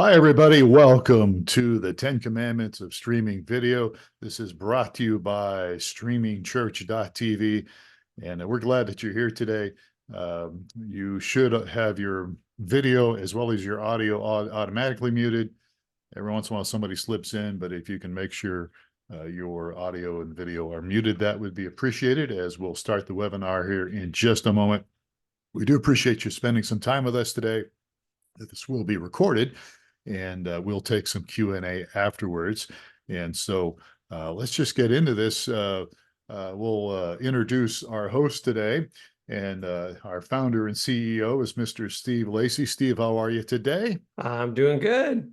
Hi, everybody. Welcome to the 10 Commandments of Streaming Video. This is brought to you by streamingchurch.tv, and we're glad that you're here today. You should have your video as well as your audio automatically muted. Every once in a while, somebody slips in, but if you can make sure your audio and video are muted, that would be appreciated as we'll start the webinar here in just a moment. We do appreciate you spending some time with us today. This will be recorded, and we'll take some Q&A afterwards. And so let's just get into this. We'll introduce our host today, and our founder and CEO is Mr. Steve Lacy. Steve, how are you today? I'm doing good.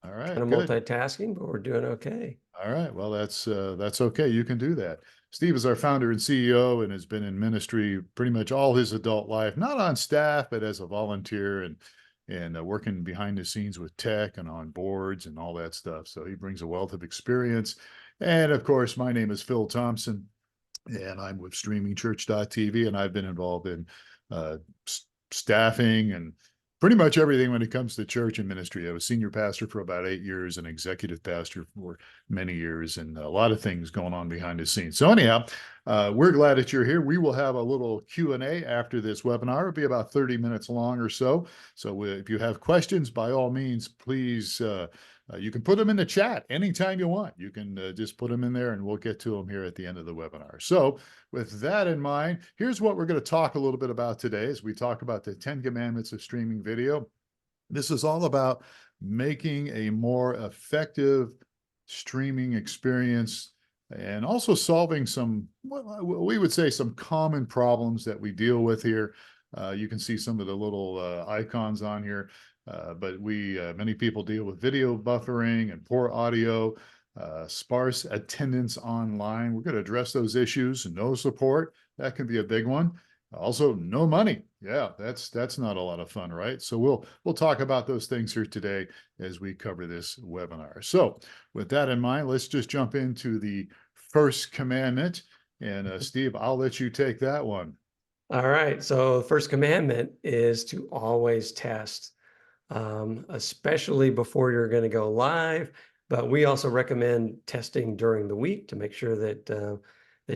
All right, Kind of good. multitasking, but we're doing okay. All right, well, that's okay. You can do that. Steve is our founder and CEO and has been in ministry pretty much all his adult life, not on staff, but as a volunteer and working behind the scenes with tech and on boards and all that stuff. So he brings a wealth of experience. And of course, my name is Phil Thompson, and I'm with streamingchurch.tv, and I've been involved in uh, staffing and pretty much everything when it comes to church and ministry. I was senior pastor for about 8 years and executive pastor for many years, and a lot of things going on behind the scenes. So anyhow, we're glad that you're here. We will have a little Q&A after this webinar. It'll be about 30 minutes long or so. So if you have questions, by all means, please, you can put them in the chat anytime you want. You can just put them in there and we'll get to them here at the end of the webinar. So with that in mind, here's what we're going to talk a little bit about today as we talk about the 10 Commandments of Streaming Video. This is all about making a more effective streaming experience and also solving some, we would say, some common problems that we deal with here. You can see some of the little icons on here. But many people deal with video buffering and poor audio, sparse attendance online. We're going to address those issues. No support, that can be a big one. Also, no money. Yeah, that's not a lot of fun, right? So we'll talk about those things here today as we cover this webinar. So with that in mind, let's just jump into the first commandment. And Steve, I'll let you take that one. All right. So the first commandment is to always test, especially before you're going to go live. But we also recommend testing during the week to make sure that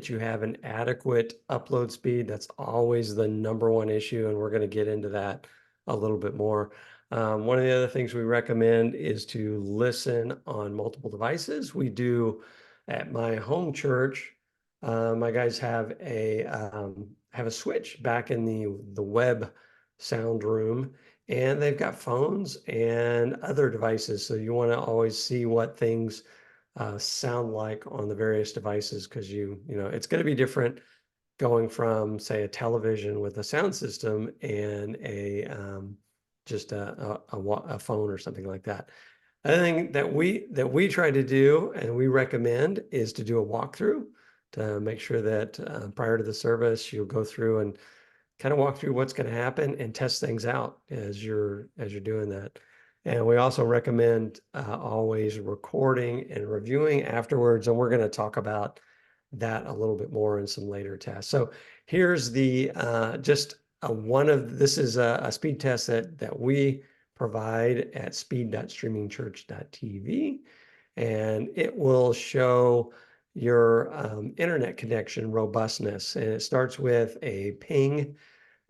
you have an adequate upload speed. That's always the number one issue, and we're going to get into that a little bit more. One of the other things we recommend is to listen on multiple devices. We do at my home church. My guys have a switch back in the web sound room, and they've got phones and other devices. So you want to always see what things sound like on the various devices, because you know it's going to be different going from, say, a television with a sound system and just a phone or something like that. Another thing that we try to do and we recommend is to do a walkthrough to make sure that prior to the service you'll go through and kind of walk through what's going to happen and test things out as you're doing that. And we also recommend always recording and reviewing afterwards, and we're going to talk about that a little bit more in some later tests. So here's the this is a speed test that we provide at speed.streamingchurch.tv, and it will show your internet connection robustness. And it starts with a ping,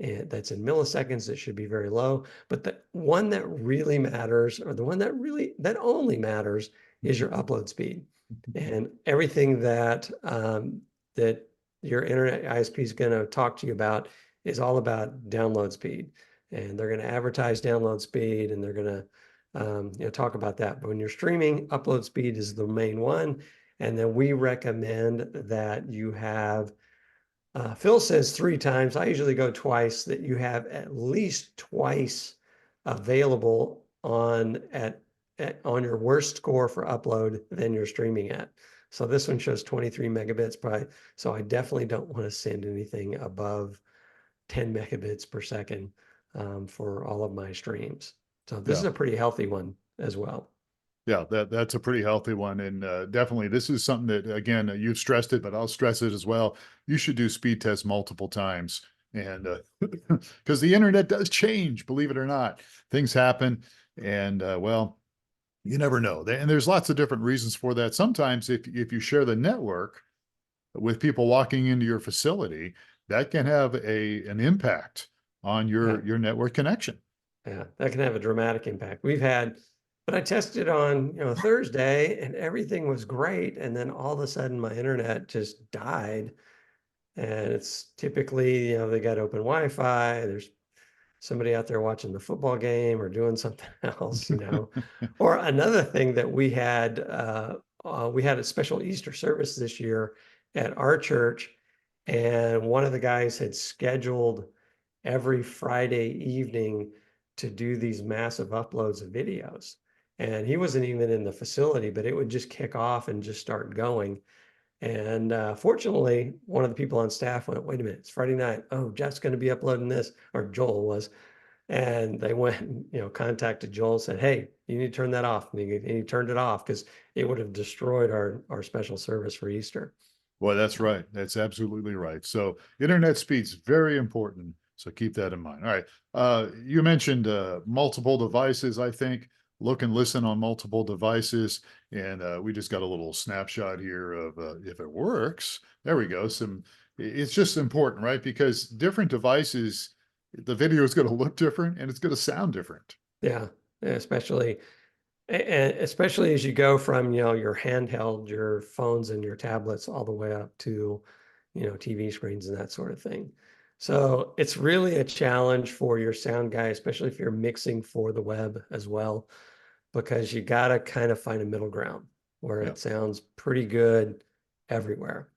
and that's in milliseconds. It should be very low. But the one that really matters, or the one that only matters, is your upload speed. And everything that that your internet ISP is going to talk to you about is all about download speed. And they're going to advertise download speed, and they're going to talk about that. But when you're streaming, upload speed is the main one. And then we recommend that you have, Phil says 3 times, I usually go twice, that you have at least twice available on your worst score for upload than you're streaming at. So this one shows 23 megabits probably. So I definitely don't want to send anything above 10 megabits per second for all of my streams. So this is a pretty healthy one as well. Yeah, that's a pretty healthy one. And definitely, this is something that, again, you've stressed it, but I'll stress it as well. You should do speed tests multiple times. And because the internet does change, believe it or not, things happen. And well, You never know. And there's lots of different reasons for that. Sometimes if you share the network with people walking into your facility, that can have an impact on Yeah. your network connection. Yeah, that can have a dramatic impact. But I tested on, Thursday and everything was great. And then all of a sudden my internet just died. And it's typically, they got open Wi-Fi. There's somebody out there watching the football game or doing something else. Or another thing that we had a special Easter service this year at our church, and one of the guys had scheduled every Friday evening to do these massive uploads of videos. And he wasn't even in the facility, but it would just kick off and just start going. And fortunately, one of the people on staff went, "Wait a minute, it's Friday night. Oh, Jeff's going to be uploading this," or Joel was. And they went and, contacted Joel, said, "Hey, you need to turn that off." And he turned it off because it would have destroyed our special service for Easter. Boy, that's right. That's absolutely right. So internet speed's very important. So keep that in mind. All right. You mentioned multiple devices, I think. Look and listen on multiple devices. And we just got a little snapshot here of if it works. There we go. It's just important, right? Because different devices, the video is going to look different and it's going to sound different. Yeah, especially especially as you go from, your handheld, your phones and your tablets all the way up to, TV screens and that sort of thing. So it's really a challenge for your sound guy, especially if you're mixing for the web as well, because you got to kind of find a middle ground where Yeah. it sounds pretty good everywhere.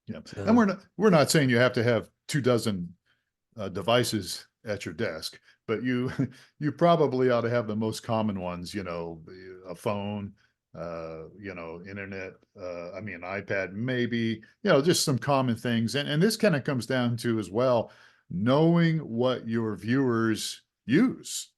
Yeah. And So, we're not saying you have to have 24 devices at your desk, but you you probably ought to have the most common ones, a phone, internet, I mean, iPad, maybe, just some common things. And this kind of comes down to as well, knowing what your viewers use.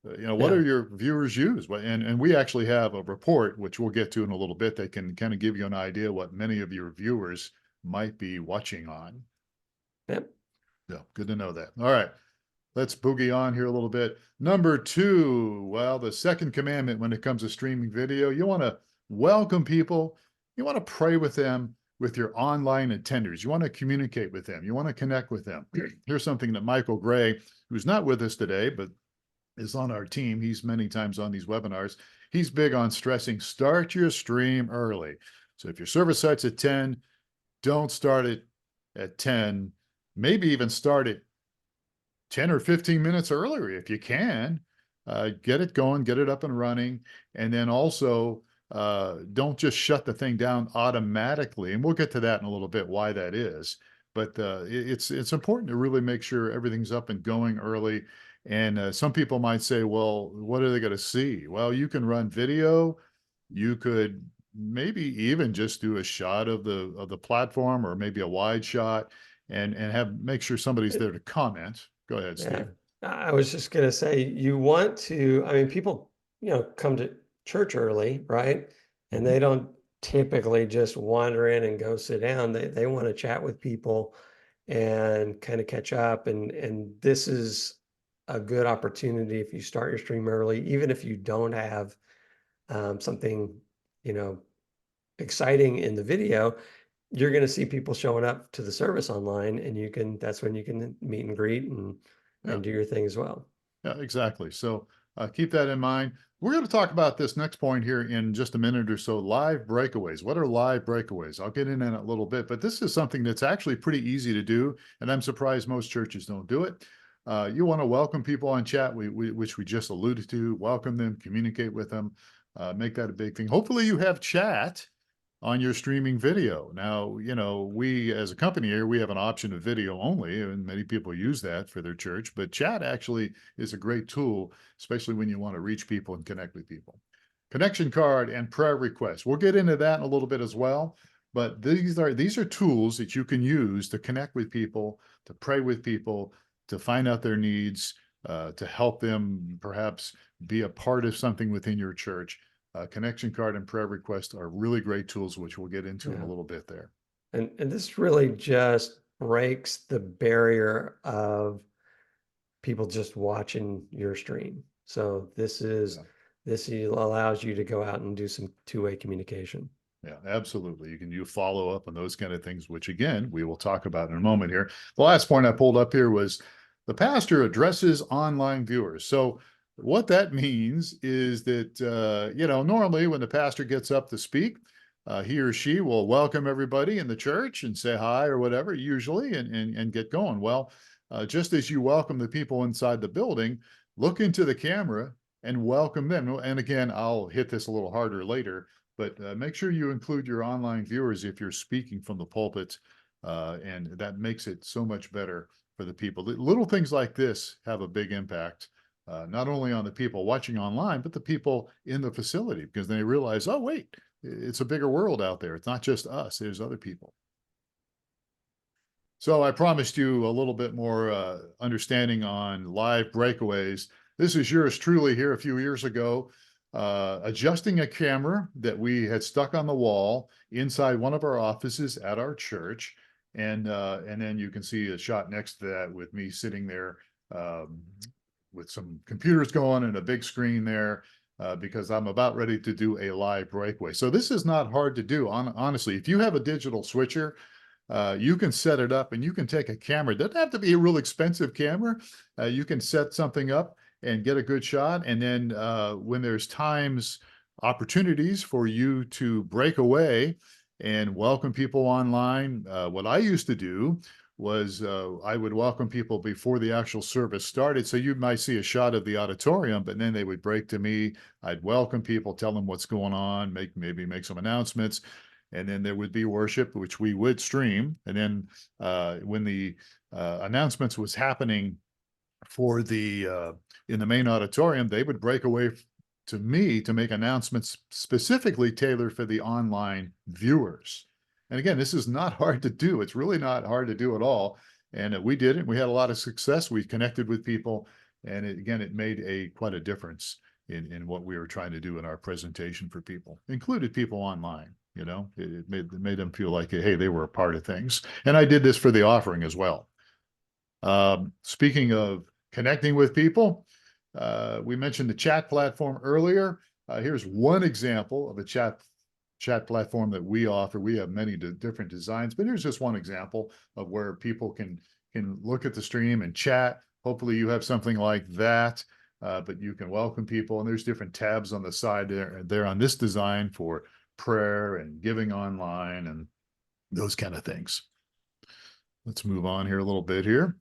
What yeah, are your viewers use? And we actually have a report, which we'll get to in a little bit, that can kind of give you an idea what many of your viewers might be watching on. yeah, Yeah, good to know that. All right. Let's boogie on here a little bit. Number two, well, the second commandment when it comes to streaming video, you want to welcome people. You want to pray with them with your online attenders. You want to communicate with them. You want to connect with them. Here's something that Michael Gray, who's not with us today, but is on our team. He's many times on these webinars. He's big on stressing, start your stream early. So if your service starts at 10, don't start it at 10, maybe even start it 10 or 15 minutes earlier if you can. Get it going, get it up and running. And then also, don't just shut the thing down automatically. And we'll get to that in a little bit, why that is. But it's important to really make sure everything's up and going early. And some people might say, well, what are they going to see? Well, you can run video. You could maybe even just do a shot of the platform, or maybe a wide shot, and make sure somebody's there to comment. Go ahead, yeah. Steve. I was just going to say, I mean, people, come to church early, right? And Mhm. they don't typically just wander in and go sit down. They want to chat with people and kind of catch up. And this is a good opportunity if you start your stream early, even if you don't have something, you know, exciting in the video, you're going to see people showing up to the service online, and that's when you can meet and greet Yeah, and do your thing as well. yeah, exactly. So keep that in mind. We're going to talk about this next point here in just a minute or so. Live breakaways. What are live breakaways? I'll get in a little bit, but this is something that's actually pretty easy to do, and I'm surprised most churches don't do it. You want to welcome people on chat, which we just alluded to. Welcome them, communicate with them, make that a big thing. Hopefully, you have chat on your streaming video. Now, we as a company here, we have an option of video only, and many people use that for their church, but chat actually is a great tool, especially when you want to reach people and connect with people. Connection card and prayer requests. We'll get into that in a little bit as well, but these are tools that you can use to connect with people, to pray with people, to find out their needs, to help them perhaps be a part of something within your church. Connection card and prayer request are really great tools, which we'll get into in a Yeah. little bit there. And this really just breaks the barrier of people just watching your stream. So this is Yeah. this allows you to go out and do some two-way communication. Yeah, absolutely. You can do follow up on those kind of things, which again, we will talk about in a moment here. The last point I pulled up here was the pastor addresses online viewers. So what that means is that, normally when the pastor gets up to speak, he or she will welcome everybody in the church and say hi or whatever, usually, and get going. Well, just as you welcome the people inside the building, look into the camera and welcome them. And again, I'll hit this a little harder later, but make sure you include your online viewers if you're speaking from the pulpit, and that makes it so much better for the people. Little things like this have a big impact, not only on the people watching online, but the people in the facility, because they realize, oh, wait, it's a bigger world out there. It's not just us, there's other people. So I promised you a little bit more understanding on live breakaways. This is yours truly here a few years ago, adjusting a camera that we had stuck on the wall inside one of our offices at our church. And then you can see a shot next to that with me sitting there with some computers going and a big screen there, because I'm about ready to do a live breakaway. So this is not hard to do. Honestly, if you have a digital switcher, you can set it up and you can take a camera. It doesn't have to be a real expensive camera. You can set something up and get a good shot. And then when there's opportunities for you to break away and welcome people online, what I used to do was I would welcome people before the actual service started. So you might see a shot of the auditorium, but then they would break to me. I'd welcome people, tell them what's going on, maybe make some announcements. And then there would be worship, which we would stream. And then when the announcements was happening for the in the main auditorium, they would break away to me to make announcements specifically tailored for the online viewers. And again, this is not hard to do. It's really not hard to do at all. And we did it. We had a lot of success. We connected with people. And it made quite a difference in what we were trying to do in our presentation for people, included people online. It made them feel like, hey, they were a part of things. And I did this for the offering as well. Speaking of connecting with people, we mentioned the chat platform earlier. Here's one example of a chat platform that we offer. We have many different designs, but here's just one example of where people can look at the stream and chat. Hopefully you have something like that, but you can welcome people, and there's different tabs on the side there on this design for prayer and giving online and those kind of things. Let's move on here a little bit here.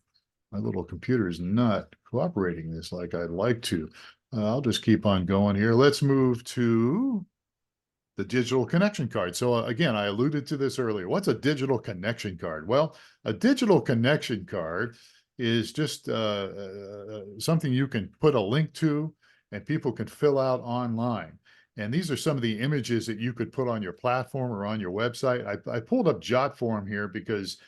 My little computer is not cooperating this like I'd like to. I'll just keep on going here. Let's move to the digital connection card. So again, I alluded to this earlier. What's a digital connection card? Well, a digital connection card is just something you can put a link to and people can fill out online. And these are some of the images that you could put on your platform or on your website. I pulled up JotForm here because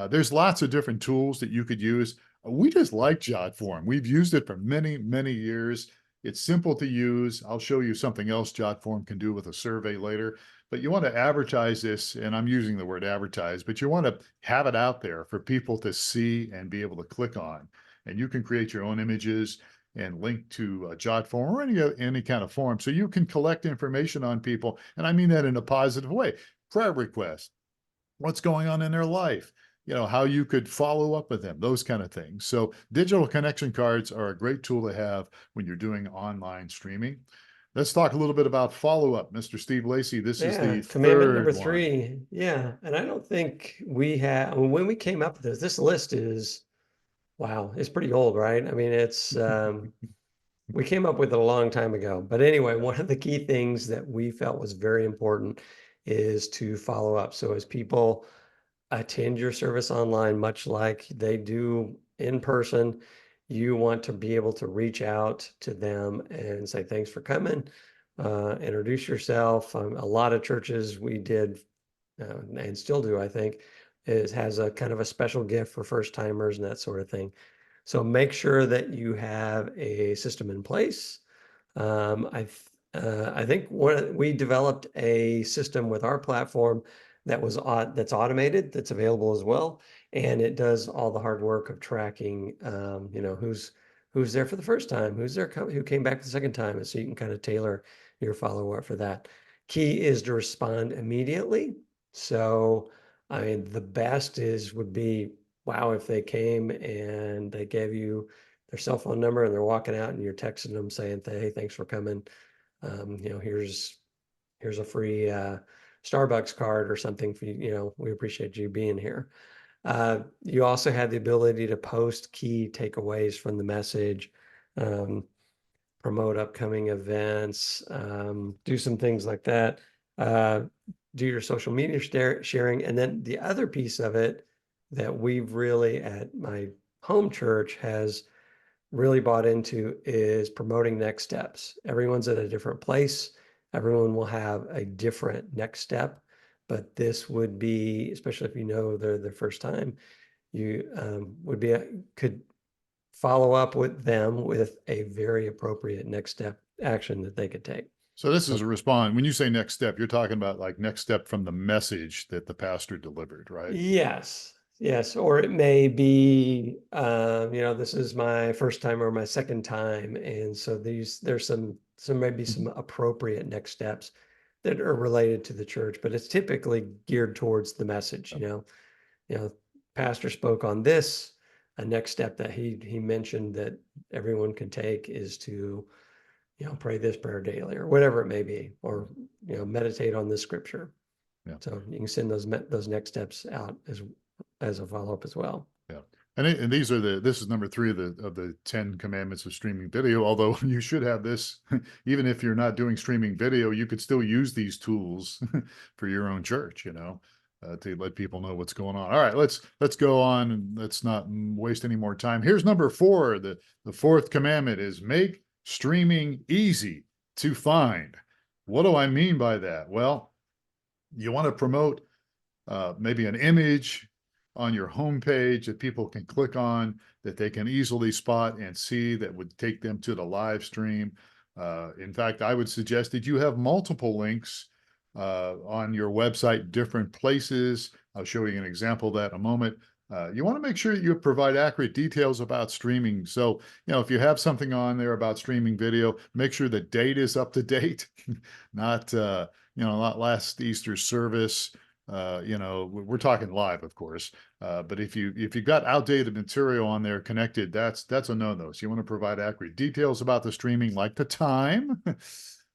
there's lots of different tools that you could use. We just like JotForm. We've used it for many, many years. It's simple to use. I'll show you something else JotForm can do with a survey later. But you want to advertise this, and I'm using the word advertise, but you want to have it out there for people to see and be able to click on. And you can create your own images and link to a JotForm or any kind of form, so you can collect information on people. And I mean that in a positive way. Prayer requests, what's going on in their life, how you could follow up with them, those kind of things. So digital connection cards are a great tool to have when you're doing online streaming. Let's talk a little bit about follow-up. Mr. Steve Lacy, this is the commandment number third 3. one. Yeah. And I don't think we have, when we came up with this list is, wow, it's pretty old, right? I mean, it's, we came up with it a long time ago. But anyway, one of the key things that we felt was very important is to follow up. So as people attend your service online, much like they do in person, you want to be able to reach out to them and say, thanks for coming, introduce yourself. A lot of churches we did, and still do, I think, has a kind of a special gift for first timers and that sort of thing. So make sure that you have a system in place. I think we developed a system with our platform that's automated, that's available as well, and it does all the hard work of tracking, who's who's there for the first time, who's there, who came back the second time, and so you can kind of tailor your follow-up for that. Key is to respond immediately. So, I mean, the best would be, wow, if they came and they gave you their cell phone number and they're walking out and you're texting them saying, hey, thanks for coming. Here's a free Starbucks card or something for you. We appreciate you being here. You also have the ability to post key takeaways from the message, promote upcoming events, do some things like that, do your social media sharing. And then the other piece of it that we've really at my home church has really bought into is promoting next steps. Everyone's at a different place. Everyone will have a different next step, but this would be, especially if they're the first time, you could follow up with them with a very appropriate next step action that they could take. So this is a response. When you say next step, you're talking about like next step from the message that the pastor delivered, right? Yes. Yes. Or it may be, this is my first time or my second time. And so there's maybe some appropriate next steps that are related to the church, but it's typically geared towards the message, pastor spoke on this. A next step that he mentioned that everyone can take is to, pray this prayer daily or whatever it may be, or, meditate on this scripture. Yeah. So you can send those next steps out as a follow-up as well. Yeah. And this is number 3 of the 10 commandments of streaming video. Although you should have this, even if you're not doing streaming video, you could still use these tools for your own church, to let people know what's going on. All right, let's go on and let's not waste any more time. Here's number 4. The 4th commandment is make streaming easy to find. What do I mean by that? Well, you want to promote maybe an image on your homepage that people can click on, that they can easily spot and see, that would take them to the live stream. In fact, I would suggest that you have multiple links on your website, different places. I'll show you an example of that in a moment. You want to make sure you provide accurate details about streaming. So, if you have something on there about streaming video, make sure the date is up to date, not last Easter service. We're talking live, of course. But if you've got outdated material on there connected, that's a no-no. So you want to provide accurate details about the streaming, like the time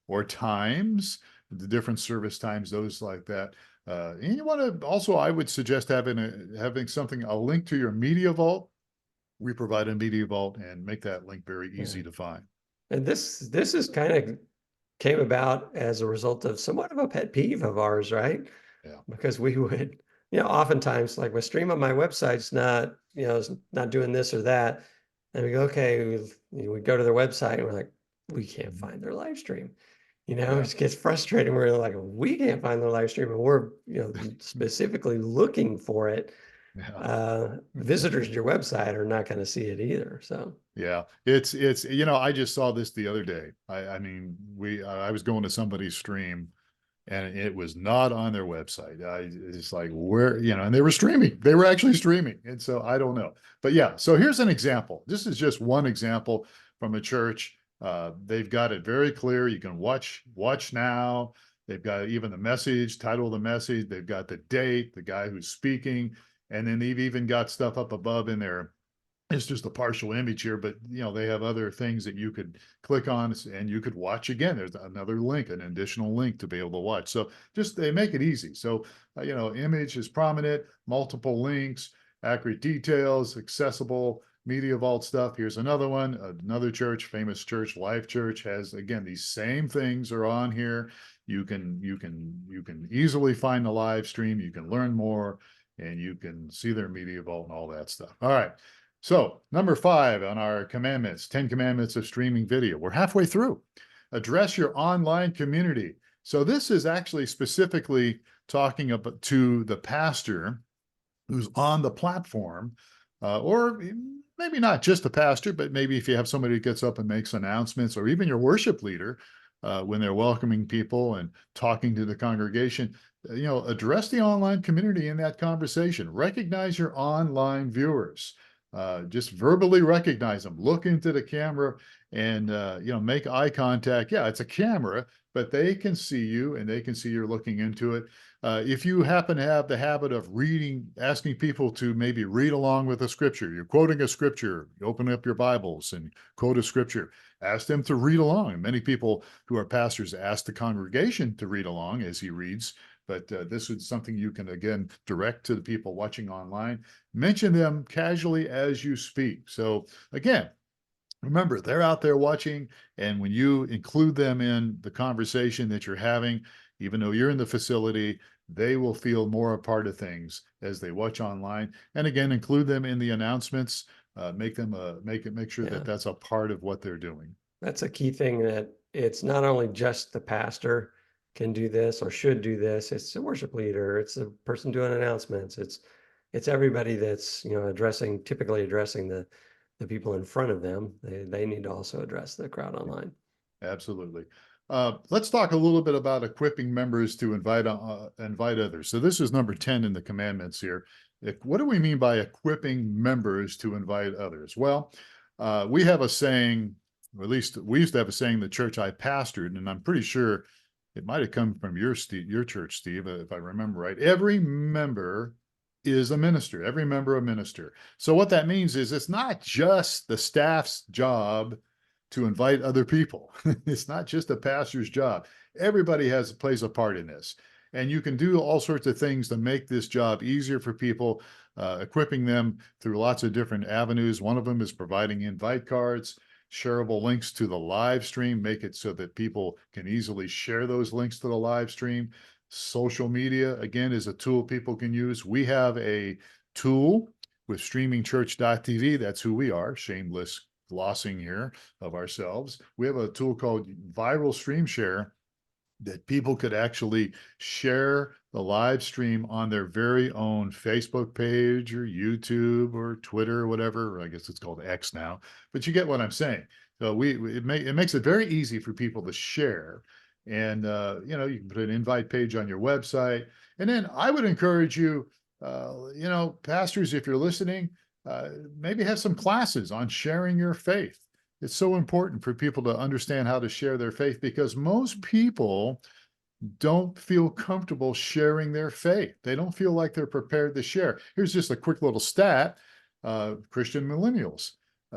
or times, the different service times, those like that. And you want to also, I would suggest having a link to your Media Vault. We provide a Media Vault and make that link very easy to find. And this is kind of came about as a result of somewhat of a pet peeve of ours, right? Yeah. Because we would, oftentimes like my stream on my website's not, it's not doing this or that. And we go, okay, we go to their website and we're like, we can't find their live stream. It gets frustrating. We're like, we can't find their live stream, and we're, specifically looking for it. Yeah. Visitors to your website are not going to see it either. So yeah, it's I just saw this the other day. I was going to somebody's stream, and it was not on their website. It's like, where, and they were streaming. They were actually streaming, and so I don't know. But yeah, so here's an example. This is just one example from a church. They've got it very clear. You can watch now. They've got even the message, title of the message. They've got the date, the guy who's speaking, and then they've even got stuff up above in there. It's just a partial image here, but they have other things that you could click on and you could watch again. There's another link, an additional link to be able to watch. So they make it easy. So, image is prominent, multiple links, accurate details, accessible, Media Vault stuff. Here's another one. Another church, famous church, Life Church, has, again, these same things are on here. You can easily find the live stream. You can learn more, and you can see their Media Vault and all that stuff. All right. So number 5 on our commandments, 10 commandments of streaming video. We're halfway through. Address your online community. So this is actually specifically talking about to the pastor who's on the platform, or maybe not just the pastor, but maybe if you have somebody who gets up and makes announcements, or even your worship leader, when they're welcoming people and talking to the congregation, address the online community in that conversation. Recognize your online viewers. Just verbally recognize them, look into the camera and, make eye contact. Yeah, it's a camera, but they can see you and they can see you're looking into it. If you happen to have the habit of reading, asking people to maybe read along with a scripture, you're quoting a scripture, you open up your Bibles and quote a scripture, ask them to read along. And many people who are pastors ask the congregation to read along as he reads. But this is something you can, again, direct to the people watching online. Mention them casually as you speak. So, again, remember, they're out there watching. And when you include them in the conversation that you're having, even though you're in the facility, they will feel more a part of things as they watch online. And again, include them in the announcements. Make sure that Yeah. that's a part of what they're doing. That's a key thing, that it's not only just the pastor can do this or should do this, it's the worship leader, it's the person doing announcements, it's everybody that's, typically addressing the people in front of them. They need to also address the crowd online. Absolutely. Let's talk a little bit about equipping members to invite others. So this is number 10 in the commandments here. What do we mean by equipping members to invite others? Well, we have a saying, or at least we used to have a saying in the church I pastored, and I'm pretty sure it might have come from your church, Steve, if I remember right. Every member is a minister. Every member a minister. So what that means is it's not just the staff's job to invite other people. It's not just a pastor's job. Everybody plays a part in this. And you can do all sorts of things to make this job easier for people, equipping them through lots of different avenues. One of them is providing invite cards, shareable links to the live stream, make it so that people can easily share those links to the live stream. Social media, again, is a tool people can use. We have a tool with streamingchurch.tv. That's who we are, shameless glossing here of ourselves. We have a tool called Viral Stream Share that people could actually share the live stream on their very own Facebook page or YouTube or Twitter or whatever. I guess it's called X now, but you get what I'm saying. So it makes it very easy for people to share. And you can put an invite page on your website. And then I would encourage you, pastors, if you're listening, maybe have some classes on sharing your faith. It's so important for people to understand how to share their faith, because most people don't feel comfortable sharing their faith. They don't feel like they're prepared to share. Here's just a quick little stat. Christian millennials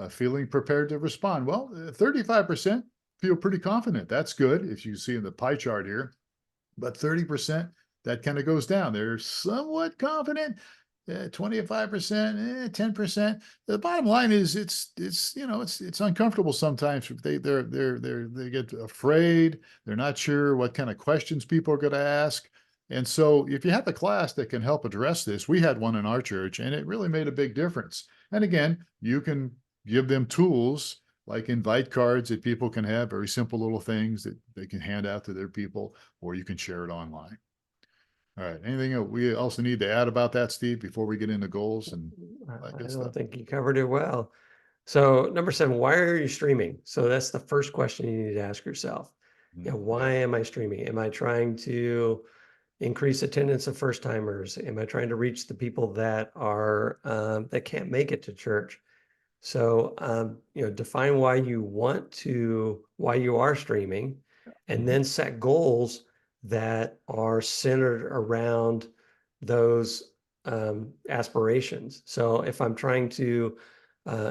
feeling prepared to respond. Well, 35% feel pretty confident. That's good, if you see in the pie chart here. But 30%, that kind of goes down. They're somewhat confident. 25%, 10%. The bottom line is it's uncomfortable sometimes. They get afraid. They're not sure what kind of questions people are going to ask. And so if you have a class that can help address this, we had one in our church and it really made a big difference. And again, you can give them tools like invite cards that people can have, very simple little things that they can hand out to their people, or you can share it online. All right. Anything we also need to add about that, Steve, before we get into goals and I good don't stuff? think you covered it well. So number 7, why are you streaming? So that's the first question you need to ask yourself. Why am I streaming? Am I trying to increase attendance of first timers? Am I trying to reach the people that are that can't make it to church? So define why you are streaming, and then set goals that are centered around those aspirations. So if I'm trying to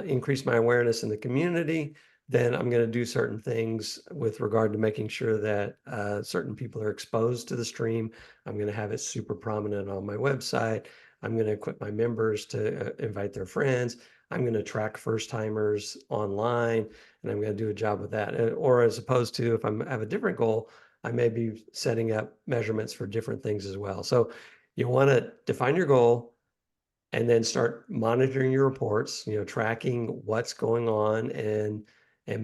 increase my awareness in the community, then I'm going to do certain things with regard to making sure that certain people are exposed to the stream. I'm going to have it super prominent on my website. I'm going to equip my members to invite their friends. I'm going to track first timers online, and I'm going to do a job with that. Or as opposed to, if I have a different goal, I may be setting up measurements for different things as well. So you want to define your goal and then start monitoring your reports, tracking what's going on and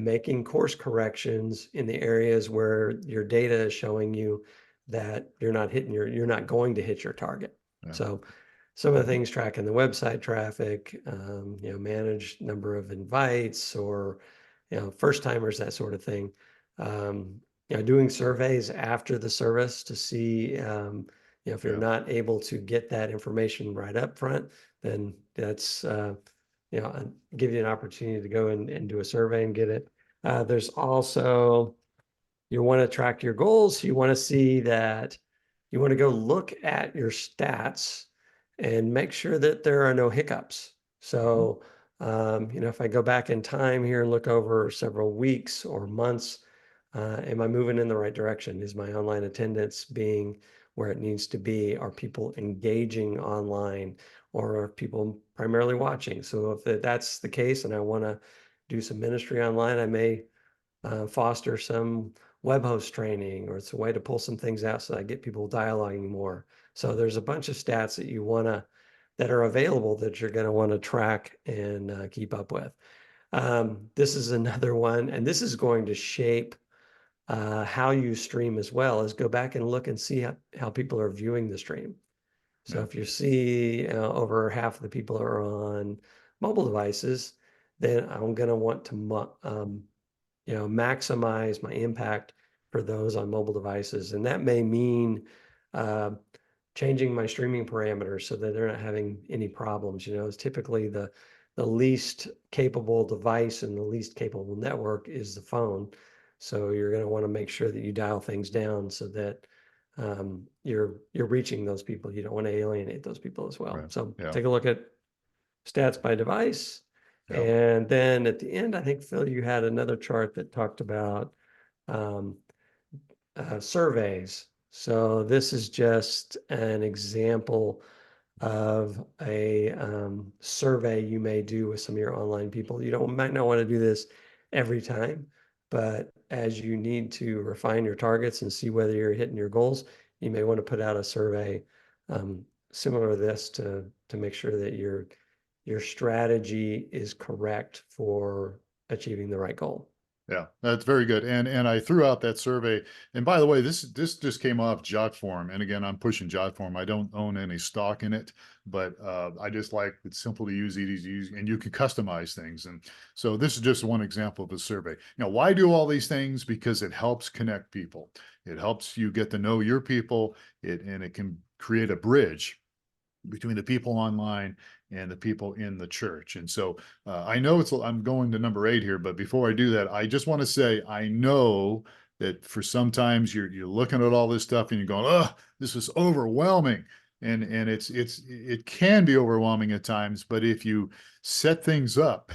making course corrections in the areas where your data is showing you that you're not going to hit your target. Yeah. So some of the things, tracking the website traffic, manage number of invites or, first timers, that sort of thing. Doing surveys after the service to see, if you're Yeah. not able to get that information right up front, then that's give you an opportunity to go and do a survey and get it. There's also, you want to track your goals. You want to see that, you want to go look at your stats and make sure that there are no hiccups. So, if I go back in time here and look over several weeks or months, am I moving in the right direction? Is my online attendance being where it needs to be? Are people engaging online, or are people primarily watching? So if that's the case and I want to do some ministry online, I may foster some web host training, or it's a way to pull some things out so I get people dialoguing more. So there's a bunch of stats that are available that you're going to want to track and keep up with. This is another one, and this is going to shape how you stream as well, is go back and look and see how people are viewing the stream. So Yeah. if you see over half of the people are on mobile devices, then I'm going to want to maximize my impact for those on mobile devices. And that may mean changing my streaming parameters so that they're not having any problems. It's typically the least capable device and the least capable network is the phone. So you're going to want to make sure that you dial things down so that you're reaching those people. You don't want to alienate those people as well. Right. So Yeah. take a look at stats by device. Yeah. And then at the end, I think, Phil, you had another chart that talked about surveys. So this is just an example of a survey you may do with some of your online people. You might not want to do this every time, but as you need to refine your targets and see whether you're hitting your goals, you may want to put out a survey similar to this to make sure that your strategy is correct for achieving the right goal. Yeah, that's very good. And I threw out that survey. And by the way, this just came off JotForm. And again, I'm pushing JotForm. I don't own any stock in it, but I just like it's simple to use, easy to use, and you can customize things. And so this is just one example of a survey. Why do all these things? Because it helps connect people. It helps you get to know your people. And it can create a bridge between the people online and the people in the church. And so I know I'm going to number 8 here, but before I do that, I just want to say, I know that for sometimes you're looking at all this stuff and you're going, oh, this is overwhelming. And it can be overwhelming at times, but if you set things up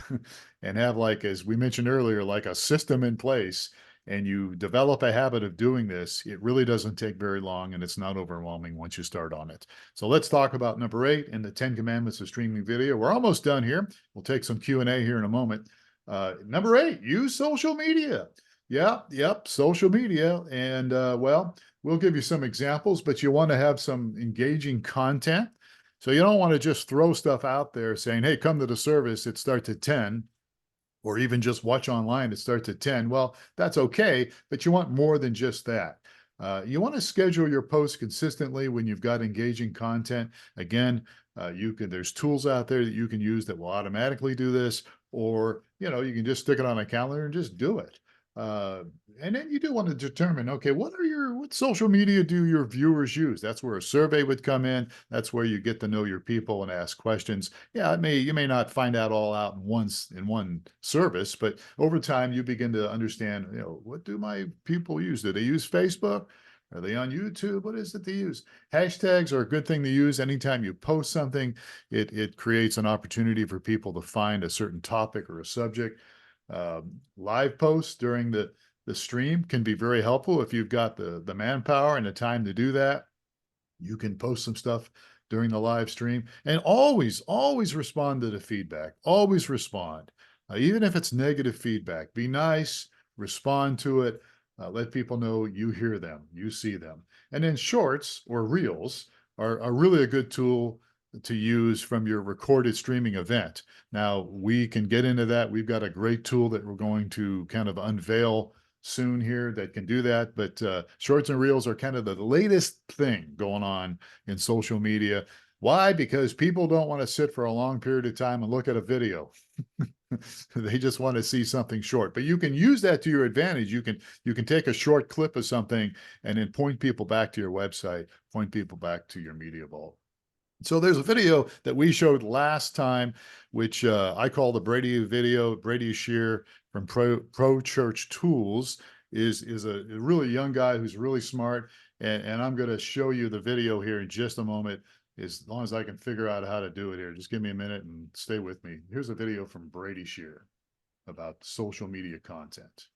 and have, like, as we mentioned earlier, like a system in place, and you develop a habit of doing this, it really doesn't take very long, and it's not overwhelming once you start on it. So let's talk about number 8 in the 10 Commandments of streaming video. We're almost done here. We'll take some Q&A here in a moment. Number 8, use social media. Yep, social media. And well, we'll give you some examples, but you want to have some engaging content. So you don't want to just throw stuff out there saying, hey, come to the service, it starts at 10. Or even just watch online, it starts at 10. Well, that's okay, but you want more than just that. You want to schedule your posts consistently when you've got engaging content. Again, there's tools out there that you can use that will automatically do this, or you can just stick it on a calendar and just do it. And then you do want to determine, okay, what social media do your viewers use? That's where a survey would come in. That's where you get to know your people and ask questions. Yeah, you may not find out all out in one service, but over time you begin to understand, what do my people use? Do they use Facebook? Are they on YouTube? What is it they use? Hashtags are a good thing to use. Anytime you post something, it creates an opportunity for people to find a certain topic or a subject. Live posts during the stream can be very helpful if you've got the manpower and the time to do that. You can post some stuff during the live stream, and always respond to the feedback. Always respond, even if it's negative feedback. Be nice, respond to it. Let people know you hear them, you see them. And then shorts or reels are really a good tool to use from your recorded streaming event. Now, we can get into that. We've got a great tool that we're going to kind of unveil soon here that can do that. But shorts and reels are kind of the latest thing going on in social media. Why? Because people don't want to sit for a long period of time and look at a video. They just want to see something short. But you can use that to your advantage. You can take a short clip of something and then point people back to your website, point people back to your media vault. So there's a video that we showed last time, which I call the Brady video. Brady Shear from Pro Church Tools is a really young guy who's really smart. And I'm going to show you the video here in just a moment, as long as I can figure out how to do it here. Just give me a minute and stay with me. Here's a video from Brady Shear about social media content.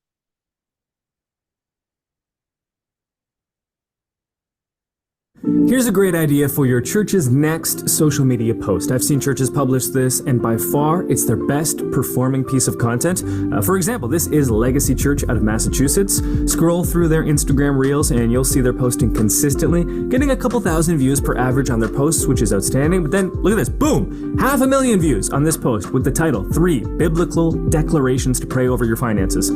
Here's a great idea for your church's next social media post. I've seen churches publish this, and by far, it's their best performing piece of content. For example, this is Legacy Church out of Massachusetts. Scroll through their Instagram reels, and you'll see they're posting consistently, getting a couple thousand views per average on their posts, which is outstanding. But then, look at this, boom! 500,000 views on this post with the title, 3 Biblical Declarations to Pray Over Your Finances.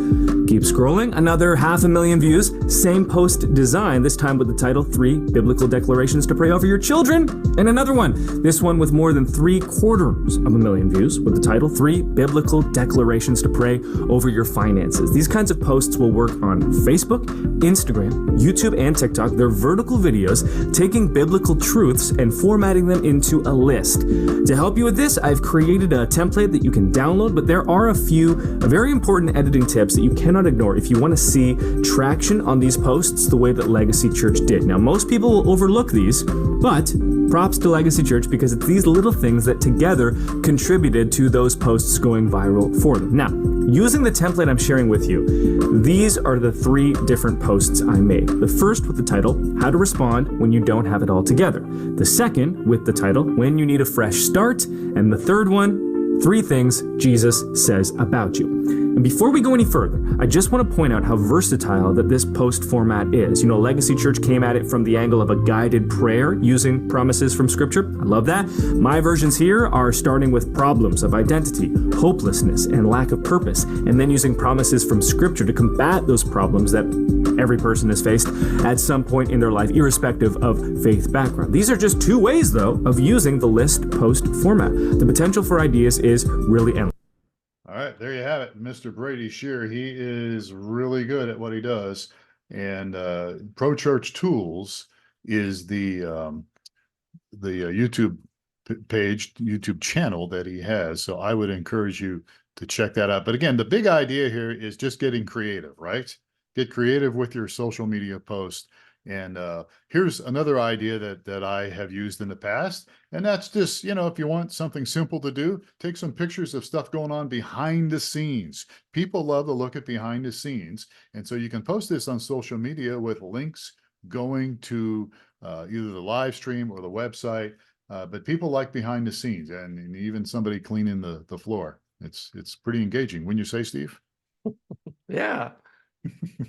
Keep scrolling, another 500,000 views, same post design, this time with the title, 3 Biblical Declarations to Pray Over Your Children, and another one, this one with more than 750,000 views with the title 3 Biblical Declarations to Pray Over Your Finances. These kinds of posts will work on Facebook, Instagram, YouTube, and TikTok. They're vertical videos taking biblical truths and formatting them into a list. To help you with this, I've created a template that you can download, but there are a few very important editing tips that you cannot ignore if you want to see traction on these posts the way that Legacy Church did. Now, most people will overlook these, but props to Legacy Church, because it's these little things that together contributed to those posts going viral for them. Now, using the template I'm sharing with you, these are the 3 different posts I made. The first with the title, How to Respond When You Don't Have It All Together. The second with the title, When You Need a Fresh Start. And the third one, 3 Things Jesus Says About You. And before we go any further, I just want to point out how versatile that this post format is. You know, Legacy Church came at it from the angle of a guided prayer using promises from Scripture. I love that. My versions here are starting with problems of identity, hopelessness, and lack of purpose, and then using promises from Scripture to combat those problems that every person has faced at some point in their life, irrespective of faith background. These are just 2 ways, though, of using the list post format. The potential for ideas is really endless. All right, there you have it, Mr. Brady Shear. He is really good at what he does, and Pro Church Tools is the YouTube page, YouTube channel that he has. So I would encourage you to check that out. But again, the big idea here is just getting creative, right? Get creative with your social media post. And here's another idea that I have used in the past. And that's just, you know, if you want something simple to do, take some pictures of stuff going on behind the scenes. People love to look at behind the scenes. And so you can post this on social media with links going to either the live stream or the website. But people like behind the scenes, and even somebody cleaning the floor. It's pretty engaging. Wouldn't you say, Steve? Yeah.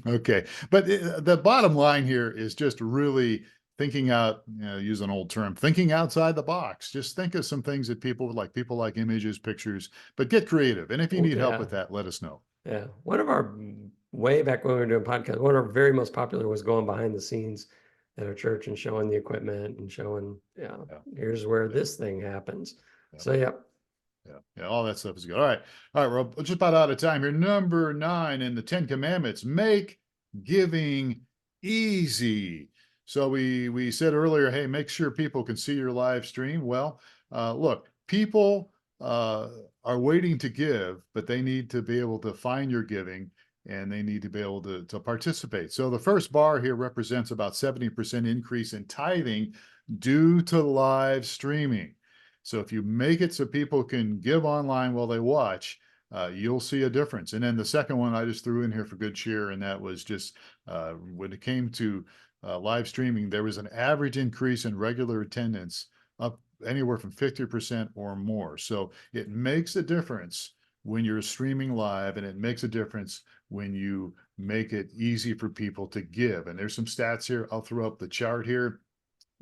Okay. But the bottom line here is just really thinking out, use an old term, thinking outside the box. Just think of some things that people would like. People like images, pictures, but get creative. And if you need help with that, let us know. Yeah. One of our, way back when we were doing podcasts, one of our very most popular was going behind the scenes at our church and showing the equipment and showing, here's where this thing happens. Yeah. So, yeah. Yeah, all that stuff is good. All right, we're just about out of time here. Number 9 in the 10 Commandments: make giving easy. So we said earlier, hey, make sure people can see your live stream. Well, look, people are waiting to give, but they need to be able to find your giving, and they need to be able to participate. So the first bar here represents about 70% increase in tithing due to live streaming. So if you make it so people can give online while they watch, you'll see a difference. And then the second one I just threw in here for good cheer, and that was just when it came to live streaming, there was an average increase in regular attendance up anywhere from 50% or more. So it makes a difference when you're streaming live, and it makes a difference when you make it easy for people to give. And there's some stats here. I'll throw up the chart here.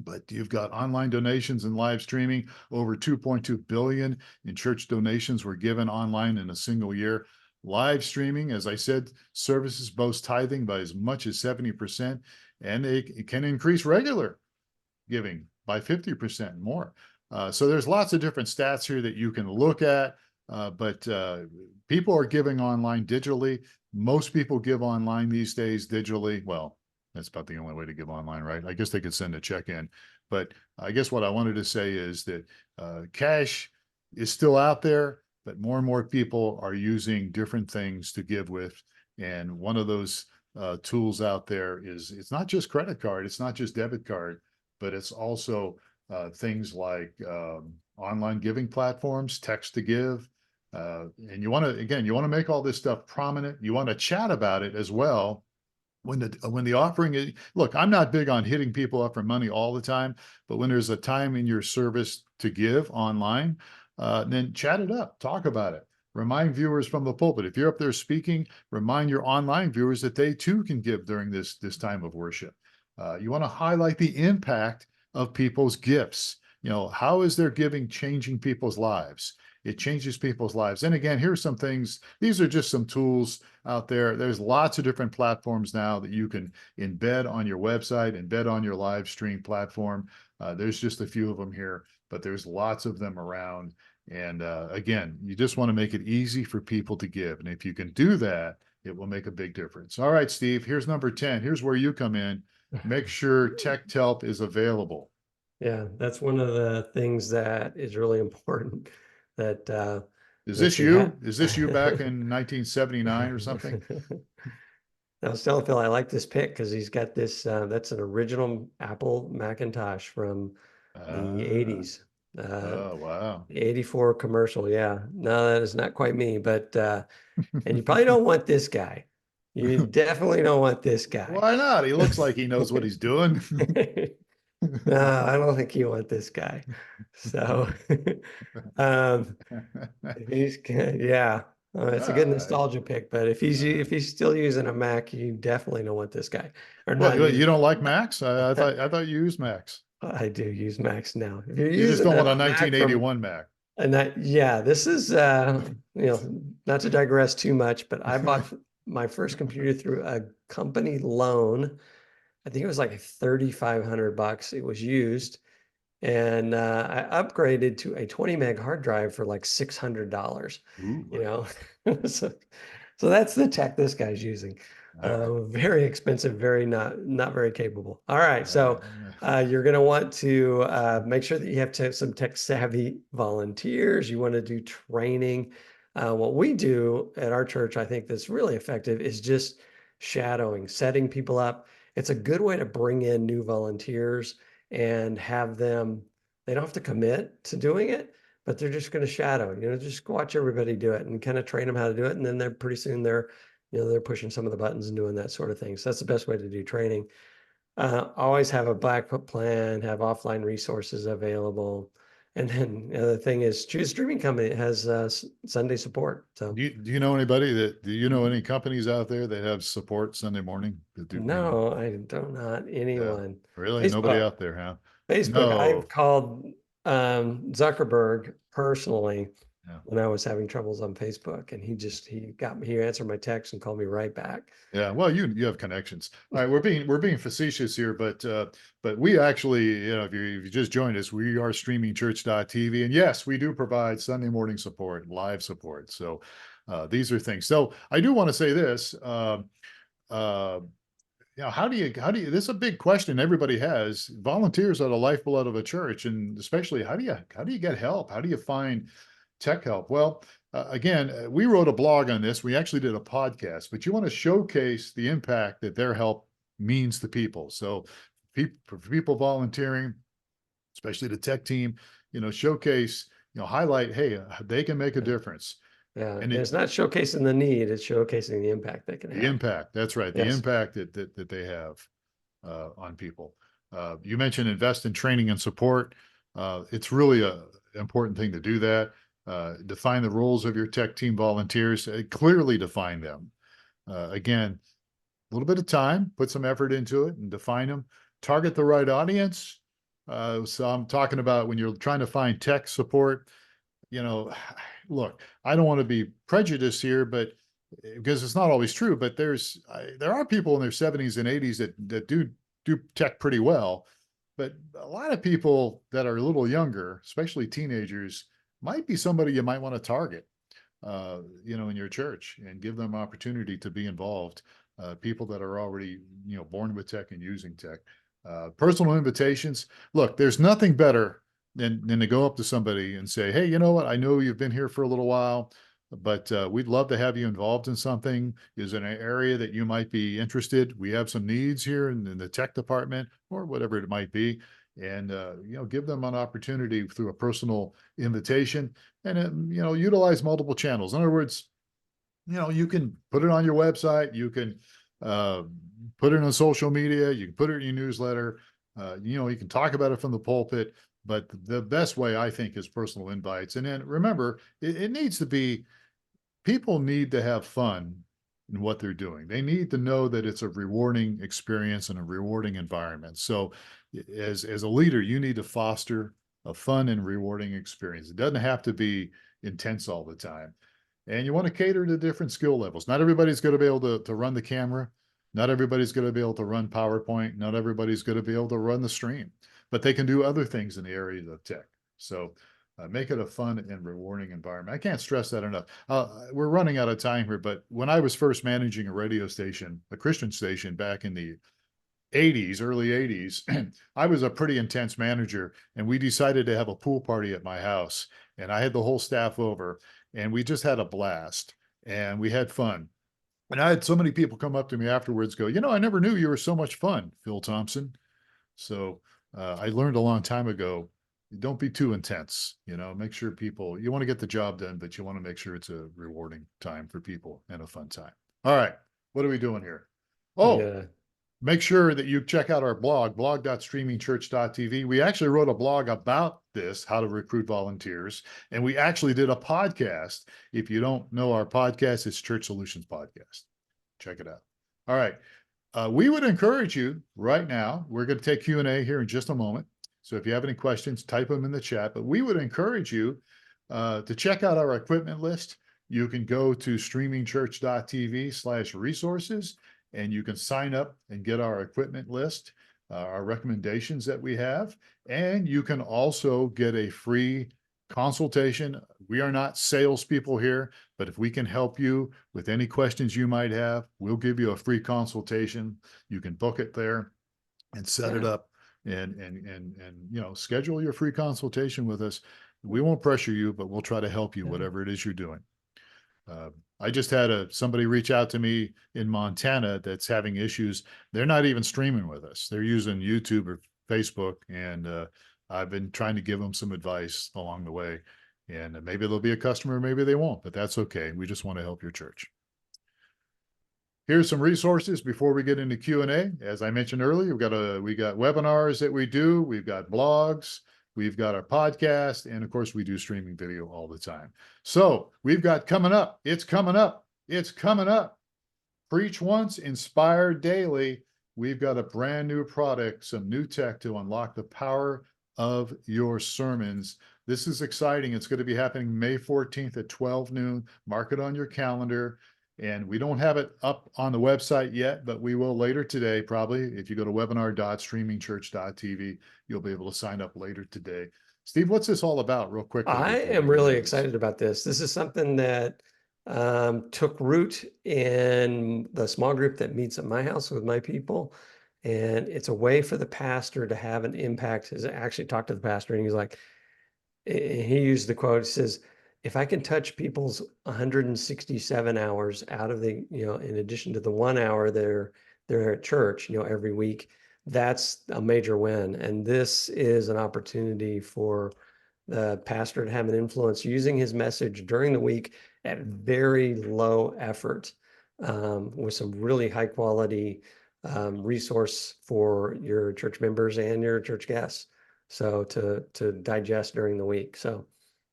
But you've got online donations and live streaming. Over 2.2 billion in church donations were given online in a single year. Live streaming, as I said, services boast tithing by as much as 70%, and it can increase regular giving by 50% more. So there's lots of different stats here that you can look at, but people are giving online digitally. Most people give online these days digitally. Well, That's about the only way to give online, right? I guess they could send a check in, but I guess what I wanted to say is that cash is still out there, but more and more people are using different things to give with. And one of those tools out there is, it's not just credit card, it's not just debit card, but it's also things like online giving platforms, text to give. And you want to, again, you want to make all this stuff prominent. You want to chat about it as well. When the offering is, look, I'm not big on hitting people up for money all the time, but when there's a time in your service to give online, then chat it up, talk about it. Remind viewers from the pulpit. If you're up there speaking, remind your online viewers that they too can give during this time of worship. You want to highlight the impact of people's gifts. You know, how is their giving changing people's lives? It changes people's lives. And again, here's some things. These are just some tools out there. There's lots of different platforms now that you can embed on your website, embed on your live stream platform. There's just a few of them here, but there's lots of them around. And again, you just want to make it easy for people to give. And if you can do that, it will make a big difference. All right, Steve, here's number 10. Here's where you come in. Make sure TechTelp is available. Yeah, that's one of the things that is really important. That Is that this you you? have. Is this you back in 1979 or something? I was telling Phil I like this pick because he's got this. That's an original Apple Macintosh from the 80s. Oh, wow. 84 commercial. Yeah. No, that is not quite me, but and you probably don't want this guy. You definitely don't want this guy. Why not? He looks like he knows what he's doing. No, I don't think you want this guy. So he's yeah. It's a good nostalgia pick, but if he's still using a Mac, you definitely don't want this guy. Or not. Well, you don't like Macs? I thought you used Macs. I do use Macs now. If you're You just using don't want a Mac 1981 Mac. and that, yeah, this is not to digress too much, but I bought my first computer through a company loan. I think it was like $3,500. It was used. And I upgraded to a 20 meg hard drive for like $600, so that's the tech this guy's using. Very expensive, very not very capable. All right, so you're going to want to make sure that you have some tech savvy volunteers. You want to do training. What we do at our church, I think that's really effective, is just shadowing, setting people up. It's a good way to bring in new volunteers and have them, they don't have to commit to doing it, but they're just going to shadow, just watch everybody do it and kind of train them how to do it. And then they're pretty soon they're pushing some of the buttons and doing that sort of thing. So that's the best way to do training. Always have a backup plan, have offline resources available. And then the other thing is, choose a streaming company that has Sunday support. So do you know anybody do you know any companies out there that have support Sunday morning? No, I don't, not anyone. Yeah, really? Nobody out there, huh? Facebook, No. I've called Zuckerberg personally when I was having troubles on Facebook, and he answered my text and called me right back. Yeah, well, you have connections. All right, we're being facetious here, but we actually, if you just joined us, we are streamingchurch.tv, and yes, we do provide Sunday morning support, live support. So these are things. So I do want to say this. How do you, this is a big question everybody has. Volunteers are the lifeblood of a church, and especially how do you get help? How do you find tech help? Well, again, we wrote a blog on this. We actually did a podcast, but you want to showcase the impact that their help means to people. So for people volunteering, especially the tech team, showcase, highlight, hey, they can make a difference. Yeah, and it's not showcasing the need, it's showcasing the impact they can have. The impact, that's right. The impact that they have on people. You mentioned invest in training and support. It's really an important thing to do that. Define the roles of your tech team volunteers, clearly define them. Again, a little bit of time, put some effort into it and define them. Target the right audience. So I'm talking about when you're trying to find tech support, look, I don't want to be prejudiced here, but because it's not always true, but there are people in their 70s and 80s that do tech pretty well, but a lot of people that are a little younger, especially teenagers, might be somebody you might want to target, in your church and give them opportunity to be involved. people that are already, born with tech and using tech. Personal invitations. Look, there's nothing better than to go up to somebody and say, hey, you know what? I know you've been here for a little while, but we'd love to have you involved in something. Is there an area that you might be interested? We have some needs here in the tech department or whatever it might be. And, give them an opportunity through a personal invitation and, utilize multiple channels. In other words, you can put it on your website, you can put it on social media, you can put it in your newsletter, you can talk about it from the pulpit, but the best way I think is personal invites. And then remember, it needs to be, people need to have fun in what they're doing. They need to know that it's a rewarding experience and a rewarding environment. So as a leader, you need to foster a fun and rewarding experience. It doesn't have to be intense all the time. And you want to cater to different skill levels. Not everybody's going to be able to run the camera. Not everybody's going to be able to run PowerPoint. Not everybody's going to be able to run the stream, but they can do other things in the areas of tech. So make it a fun and rewarding environment. I can't stress that enough. We're running out of time here, but when I was first managing a radio station, a Christian station back in the 80s, early 80s, I was a pretty intense manager, and we decided to have a pool party at my house, and I had the whole staff over, and we just had a blast, and we had fun. And I had so many people come up to me afterwards, go, I never knew you were so much fun, Phil Thompson. So I learned a long time ago, don't be too intense, make sure people, you want to get the job done, but you want to make sure it's a rewarding time for people and a fun time. All right. What are we doing here? Oh, Yeah. Make sure that you check out our blog, blog.streamingchurch.tv. We actually wrote a blog about this, how to recruit volunteers. And we actually did a podcast. If you don't know our podcast, it's Church Solutions Podcast. Check it out. All right. We would encourage you right now. We're going to take Q&A here in just a moment. So if you have any questions, type them in the chat. But we would encourage you to check out our equipment list. You can go to streamingchurch.tv/resources, and you can sign up and get our equipment list, our recommendations that we have. And you can also get a free consultation. We are not salespeople here, but if we can help you with any questions you might have, we'll give you a free consultation. You can book it there and set it up and schedule your free consultation with us. We won't pressure you, but we'll try to help you, whatever it is you're doing. I just had somebody reach out to me in Montana that's having issues. They're not even streaming with us. They're using YouTube or Facebook, and I've been trying to give them some advice along the way. And maybe they'll be a customer, maybe they won't, but that's okay. We just want to help your church. Here's some resources before we get into Q&A. As I mentioned earlier, we got webinars that we do. We've got blogs. We've got our podcast, and of course, we do streaming video all the time. So we've got coming up. It's coming up. It's coming up. Preach Once, Inspire Daily. We've got a brand new product, some new tech to unlock the power of your sermons. This is exciting. It's going to be happening May 14th at 12 noon. Mark it on your calendar. And we don't have it up on the website yet, but we will later today, probably. If you go to webinar.streamingchurch.tv, you'll be able to sign up later today. Steve, what's this all about, real quick? I am really excited about this. This is something that took root in the small group that meets at my house with my people. And it's a way for the pastor to have an impact. I actually talked to the pastor, and he's like, he used the quote, he says, if I can touch people's 167 hours out of the, in addition to the 1 hour they're at church, every week, that's a major win. And this is an opportunity for the pastor to have an influence using his message during the week at very low effort, with some really high quality resource for your church members and your church guests. So to digest during the week. So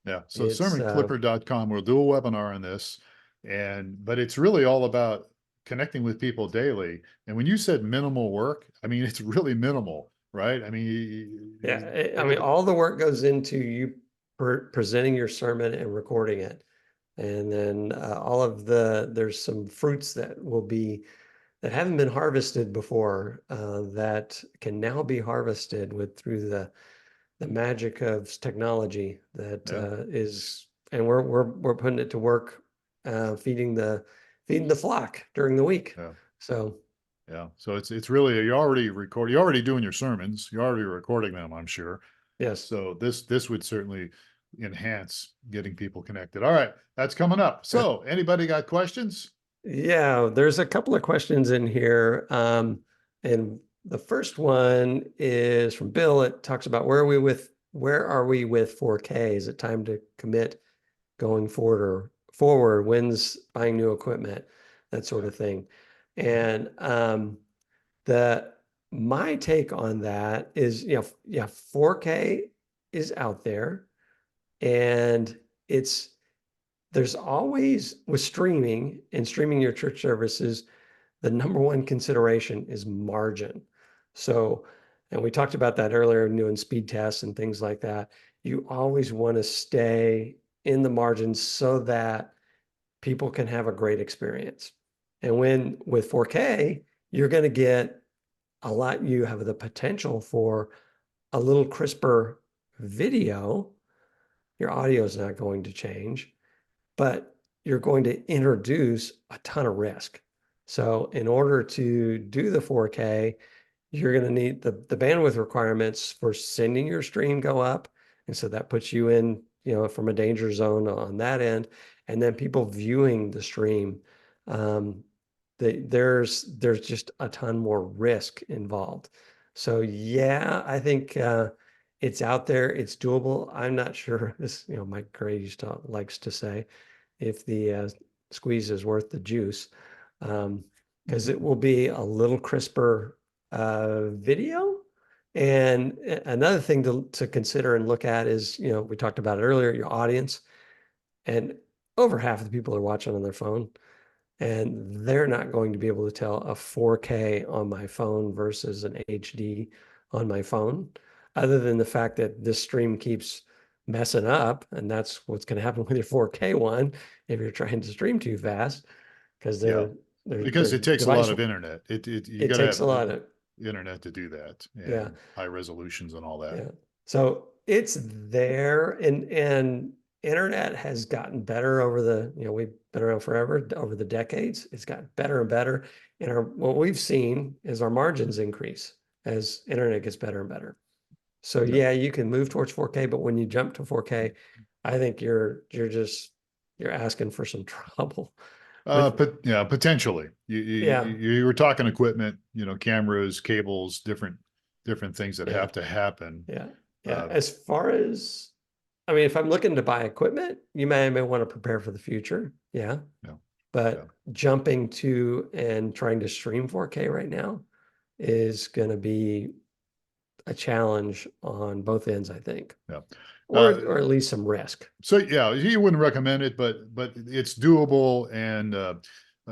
yeah. So sermonclipper.com, we'll do a webinar on this. But it's really all about connecting with people daily. And when you said minimal work, I mean, it's really minimal, right? I mean, all the work goes into you presenting your sermon and recording it. And then there's some fruits that haven't been harvested before, that can now be harvested through the magic of technology that is, and we're putting it to work, feeding the flock during the week. Yeah. So Yeah. So it's really, you're already doing your sermons. You're already recording them, I'm sure. yes. So this would certainly enhance getting people connected. All right. That's coming up. So anybody got questions? Yeah, there's a couple of questions in here. And the first one is from Bill. It talks about where are we with 4K? Is it time to commit going forward? When's buying new equipment? That sort of thing. And the my take on that is, yeah, 4K is out there, and there's always, with streaming and streaming your church services, the number one consideration is margin. So, and we talked about that earlier, doing speed tests and things like that. You always want to stay in the margins so that people can have a great experience. And with 4K, you're going to get you have the potential for a little crisper video. Your audio is not going to change, but you're going to introduce a ton of risk. So in order to do the 4K, you're going to need the bandwidth requirements for sending your stream go up. And so that puts you in, from a danger zone on that end. And then people viewing the stream, there's just a ton more risk involved. So yeah, I think it's out there, it's doable. I'm not sure, this, Mike Gray likes to say, if the squeeze is worth the juice, because it will be a little crisper video. And another thing to consider and look at is, we talked about it earlier, your audience, and over half of the people are watching on their phone, and they're not going to be able to tell a 4K on my phone versus an HD on my phone, other than the fact that this stream keeps messing up, and that's what's going to happen with your 4K one if you're trying to stream too fast, because Because it takes a lot of internet. You it gotta takes have a lot of internet to do that, Yeah. and high resolutions and all that. Yeah. So it's there, and internet has gotten better over we've been around forever, over the decades. It's gotten better and better. And what we've seen is our margins increase as internet gets better and better. So yeah, you can move towards 4K, but when you jump to 4K, I think you're asking for some trouble. Potentially. Yeah. You were talking equipment, cameras, cables, different things that have to happen. Yeah. Yeah. As far as, if I'm looking to buy equipment, you may want to prepare for the future. Yeah. Yeah. But jumping to and trying to stream 4K right now is going to be a challenge on both ends, I think. Yeah. Or at least some risk. So yeah, you wouldn't recommend it, but it's doable. And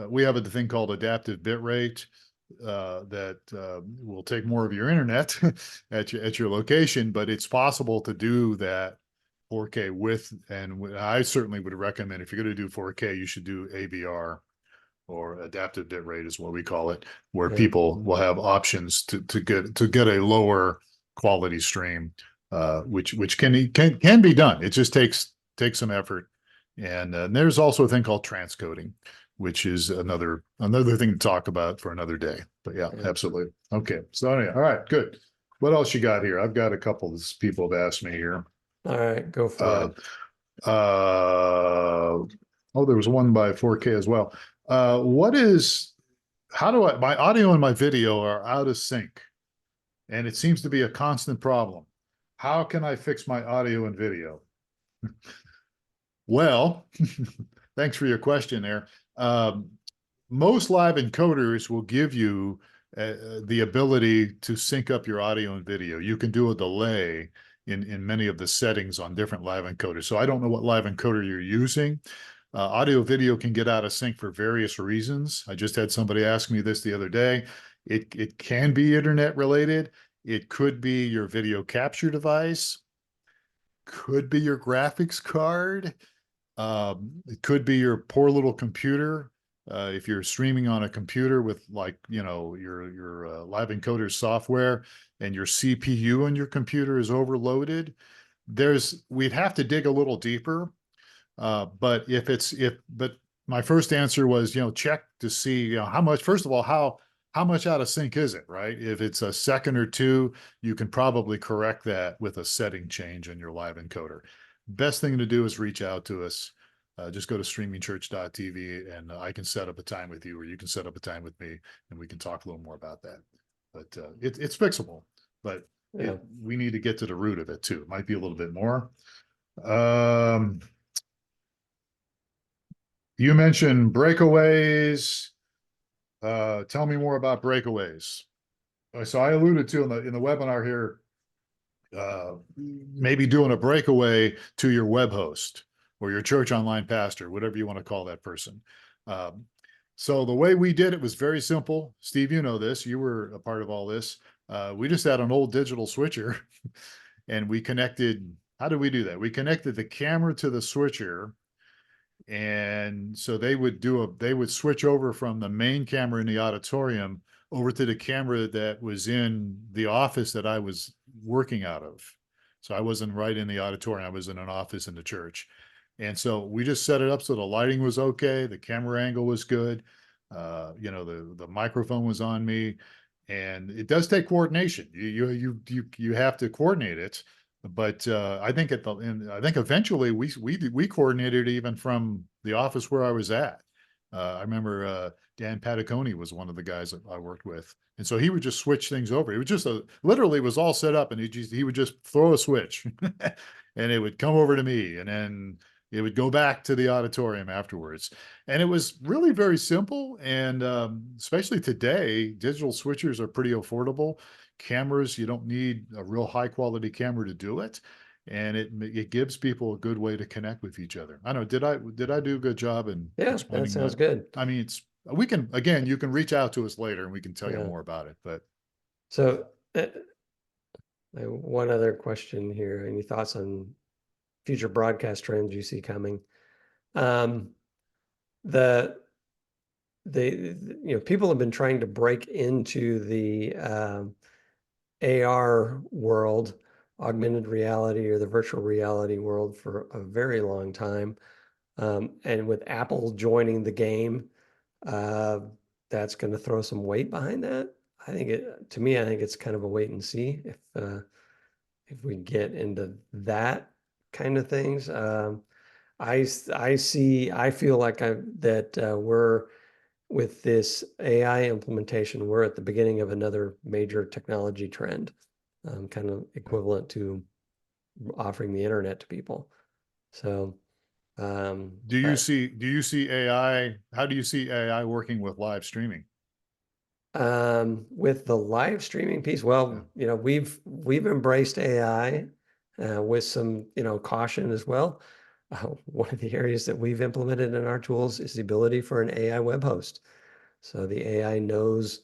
we have a thing called adaptive bitrate that will take more of your internet at your location, but it's possible to do that 4K with, and I certainly would recommend, if you're going to do 4K, you should do ABR, or adaptive bitrate is what we call it, where people will have options to get a lower quality stream, which can be done. It just takes some effort. And there's also a thing called transcoding, which is another thing to talk about for another day. But yeah, absolutely. Okay. So anyway, all right, good. What else you got here? I've got a couple of people have asked me here. All right, go for it. There was one by 4K as well. My audio and my video are out of sync, and it seems to be a constant problem. How can I fix my audio and video? Well, thanks for your question there. Most live encoders will give you the ability to sync up your audio and video. You can do a delay in many of the settings on different live encoders. So I don't know what live encoder you're using. Audio video can get out of sync for various reasons. I just had somebody ask me this the other day. It can be internet related. It could be your video capture device. Could be your graphics card. It could be your poor little computer. If you're streaming on a computer with your live encoder software and your CPU on your computer is overloaded, we'd have to dig a little deeper. But my first answer was, check to see, how much, first of all, how much out of sync is it, right? If it's a second or two, you can probably correct that with a setting change in your live encoder. Best thing to do is reach out to us. Just go to streamingchurch.tv and I can set up a time with you, or you can set up a time with me, and we can talk a little more about that. But it's fixable, but Yeah. we need to get to the root of it too. It might be a little bit more. You mentioned breakaways. Tell me more about breakaways. So I alluded to in the webinar here, maybe doing a breakaway to your web host or your church online pastor, whatever you want to call that person. So the way we did it was very simple. Steve, you know this, you were a part of all this. We just had an old digital switcher and we connected, how did we do that? We connected the camera to the switcher. And so they would switch over from the main camera in the auditorium over to the camera that was in the office that I was working out of. So I wasn't right in the auditorium. I was in an office in the church. And so we just set it up so the lighting was okay. The camera angle was good. The microphone was on me, and it does take coordination. You have to coordinate it. But I think eventually we coordinated even from the office where I was at. I remember Dan Pataconi was one of the guys that I worked with, and so he would just switch things over. It was just literally was all set up, and he would just throw a switch, and it would come over to me, and then it would go back to the auditorium afterwards. And it was really very simple, and especially today, digital switchers are pretty affordable. Cameras, you don't need a real high quality camera to do it, and it gives people a good way to connect with each other. I don't know, did I do a good job in explaining that sounds good. I mean, you can reach out to us later and we can tell you more about it. But so one other question here. Any thoughts on future broadcast trends you see coming? People have been trying to break into the AR world, augmented reality or the virtual reality world, for a very long time. And with Apple joining the game, that's going to throw some weight behind that. I think it's kind of a wait and see if we get into that kind of things. I feel like we're, with this AI implementation, we're at the beginning of another major technology trend, kind of equivalent to offering the internet to people. So, do you see AI? How do you see AI working with live streaming? With the live streaming piece, well, we've embraced AI with some, caution as well. One of the areas that we've implemented in our tools is the ability for an AI web host. So the AI knows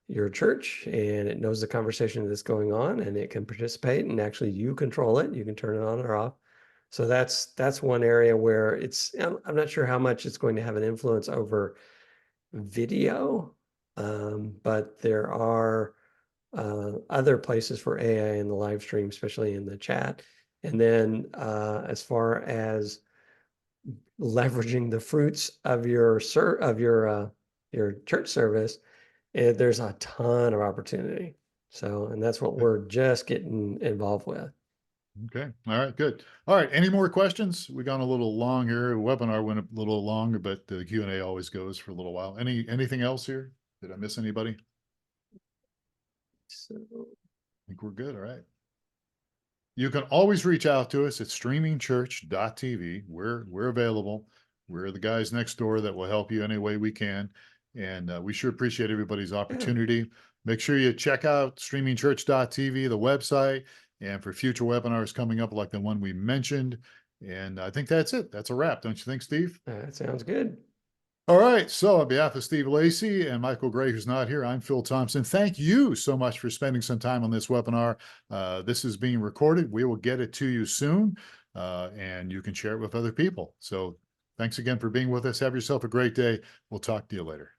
your church and it knows the conversation that's going on, and it can participate, and actually you control it. You can turn it on or off. So that's one area where I'm not sure how much it's going to have an influence over video, but there are other places for AI in the live stream, especially in the chat. And then as far as leveraging the fruits of your church service, there's a ton of opportunity. So, and that's what we're just getting involved with. Okay. All right, good. All right. Any more questions? We got a little long here. The webinar went a little longer, but the Q&A always goes for a little while. Anything else here? Did I miss anybody? So, I think we're good. All right. You can always reach out to us at streamingchurch.tv. We're available. We're the guys next door that will help you any way we can. And we sure appreciate everybody's opportunity. Make sure you check out streamingchurch.tv, the website, and for future webinars coming up like the one we mentioned. And I think that's it. That's a wrap. Don't you think, Steve? That sounds good. All right. So on behalf of Steve Lacy and Michael Gray, who's not here, I'm Phil Thompson. Thank you so much for spending some time on this webinar. This is being recorded. We will get it to you soon, and you can share it with other people. So thanks again for being with us. Have yourself a great day. We'll talk to you later.